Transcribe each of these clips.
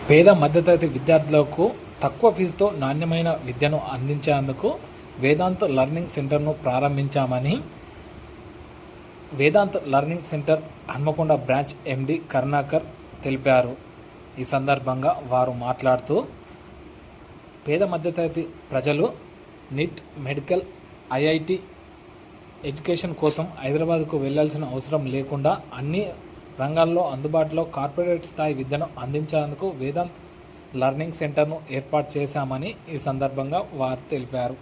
పేద మధ్యతరగతి విద్యార్థులకు తక్కువ ఫీజుతో నాణ్యమైన విద్యను అందించేందుకు వేదాంత్ లెర్నింగ్ సెంటర్ను ప్రారంభించామని Vedant learning centre Hanmakonda branch MD Karunakar తెలిపారు. ఈ సందర్భంగా వారు మాట్లాడుతూ పేద మధ్యతరగతి ప్రజలు నీట్, మెడికల్, ఐఐటి ఎడ్యుకేషన్ కోసం హైదరాబాద్కు వెళ్లాల్సిన అవసరం లేకుండా అన్ని రంగాల్లో అందుబాటులో కార్పొరేట్ స్థాయి విద్యను అందించేందుకు వేదాంత్ లెర్నింగ్ సెంటర్ను ఏర్పాటు చేశామని ఈ సందర్భంగా వారు తెలిపారు.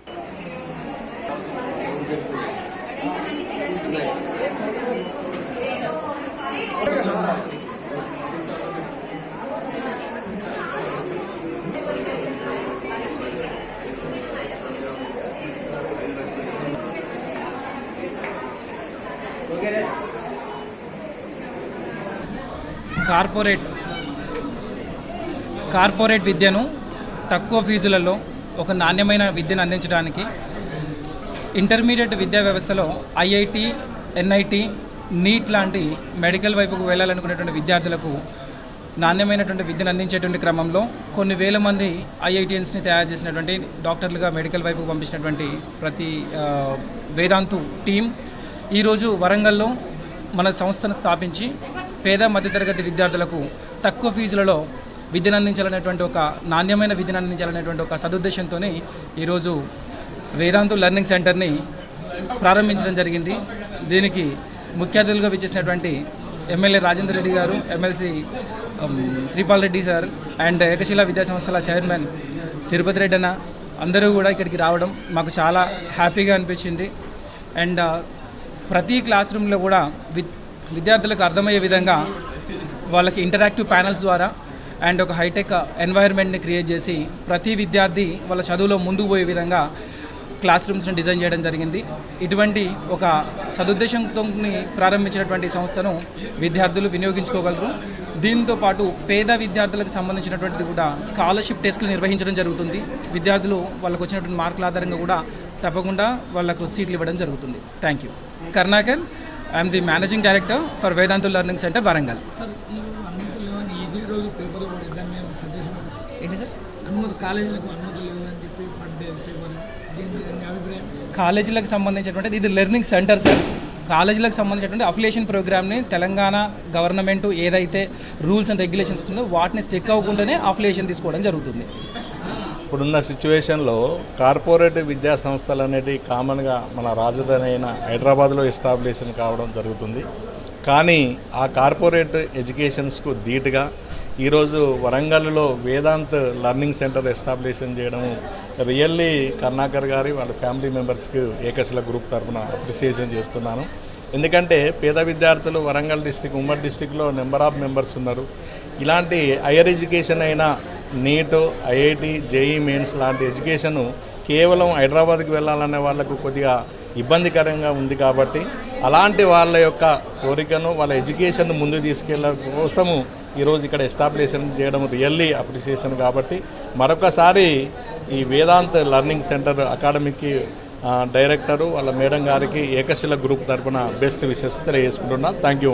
కార్పొరేట్ విద్యను తక్కువ ఫీజులలో ఒక నాణ్యమైన విద్యను అందించడానికి ఇంటర్మీడియట్ విద్యా వ్యవస్థలో ఐఐటి, ఎన్ఐటి, నీట్ లాంటి మెడికల్ వైపుకు వెళ్ళాలనుకునేటువంటి విద్యార్థులకు నాణ్యమైనటువంటి విద్యను అందించేటువంటి క్రమంలో కొన్ని వేల మంది ఐఐటియన్స్ని తయారు చేసినటువంటి డాక్టర్లుగా మెడికల్ వైపుకు పంపించినటువంటి ప్రతి వేదాంతు టీం ఈరోజు వరంగల్లో మన సంస్థను స్థాపించి పేద మధ్యతరగతి విద్యార్థులకు తక్కువ ఫీజులలో విద్యను అందించాలనేటువంటి ఒక నాణ్యమైన విద్యను అందించాలనేటువంటి ఒక సదుద్దేశంతో ఈరోజు వేదాంతు లెర్నింగ్ సెంటర్ని ప్రారంభించడం జరిగింది. దీనికి ముఖ్య అతిథులుగా విచ్చేసినటువంటి ఎమ్మెల్యే రాజేందర్ రెడ్డి గారు, MLC Sripal Reddy sir and Ekashila విద్యా సంస్థల చైర్మన్ తిరుపతి రెడ్డి అన్న అందరూ కూడా ఇక్కడికి రావడం మాకు చాలా హ్యాపీగా అనిపించింది. అండ్ ప్రతి క్లాస్ రూమ్లో కూడా విద్యార్థులకు అర్థమయ్యే విధంగా వాళ్ళకి ఇంటరాక్టివ్ ప్యానల్స్ ద్వారా అండ్ ఒక హైటెక్ ఎన్వైర్న్మెంట్ని క్రియేట్ చేసి ప్రతి విద్యార్థి వాళ్ళ చదువులో ముందుకు పోయే విధంగా క్లాస్ రూమ్స్ని డిజైన్ చేయడం జరిగింది. ఇటువంటి ఒక సదుద్దేశంతో ప్రారంభించినటువంటి సంస్థను విద్యార్థులు వినియోగించుకోగలరు. దీంతో పాటు పేద విద్యార్థులకు సంబంధించినటువంటిది కూడా స్కాలర్షిప్ టెస్టులు నిర్వహించడం జరుగుతుంది. విద్యార్థులు వాళ్ళకు వచ్చినటువంటి మార్కుల ఆధారంగా కూడా తప్పకుండా వాళ్ళకు సీట్లు ఇవ్వడం జరుగుతుంది. Thank you. Karunakar, I'm the managing director for Vedantu learning centre Warangal. ఏంటి సార్? కాలేజీలకు సంబంధించినటువంటి ఇది లెర్నింగ్ సెంటర్ సార్. కాలేజీలకు సంబంధించినటువంటి అఫిలియేషన్ ప్రోగ్రామ్ని తెలంగాణ గవర్నమెంట్ ఏదైతే రూల్స్ అండ్ రెగ్యులేషన్స్ ఉందో వాటిని స్టిక్ అవ్వకుండానే అఫిలియేషన్ తీసుకోవడం జరుగుతుంది. ఇప్పుడున్న సిచ్యువేషన్లో కార్పొరేట్ విద్యా సంస్థలు అనేటివి కామన్గా మన రాజధాని అయిన హైదరాబాద్లో ఎస్టాబ్లిషన్ కావడం జరుగుతుంది. కానీ ఆ కార్పొరేట్ ఎడ్యుకేషన్స్కు ధీటుగా ఈరోజు వరంగల్లో వేదాంత్ లెర్నింగ్ సెంటర్ ఎస్టాబ్లిషన్ చేయడం రియల్లీ కరుణాకర్ గారి వాళ్ళ ఫ్యామిలీ మెంబర్స్కి ఏకశిల గ్రూప్ తరఫున అప్రిసియేషన్ చేస్తున్నాను. ఎందుకంటే పేద విద్యార్థులు వరంగల్ డిస్టిక్, ఉమ్మడి డిస్టిక్లో నెంబర్ ఆఫ్ మెంబర్స్ ఉన్నారు. ఇలాంటి హైయర్ ఎడ్యుకేషన్ అయినా నీట్, ఐఐటి, జేఈ మెయిన్స్ లాంటి ఎడ్యుకేషను కేవలం హైదరాబాద్కి వెళ్ళాలనే వాళ్ళకు కొద్దిగా ఇబ్బందికరంగా ఉంది. కాబట్టి అలాంటి వాళ్ళ యొక్క కోరికను, వాళ్ళ ఎడ్యుకేషన్ ముందుకు తీసుకెళ్ళడం కోసము ఈరోజు ఇక్కడ ఎస్టాబ్లిషన్ చేయడం రియల్లీ అప్రిసియేషన్. కాబట్టి మరొకసారి ఈ వేదాంత్ లెర్నింగ్ సెంటర్ అకాడమీకి డైరెక్టరు వాళ్ళ మేడం గారికి ఏకశిల గ్రూప్ తరఫున బెస్ట్ విషెస్ తెలియజేసుకుంటున్నా. Thank you.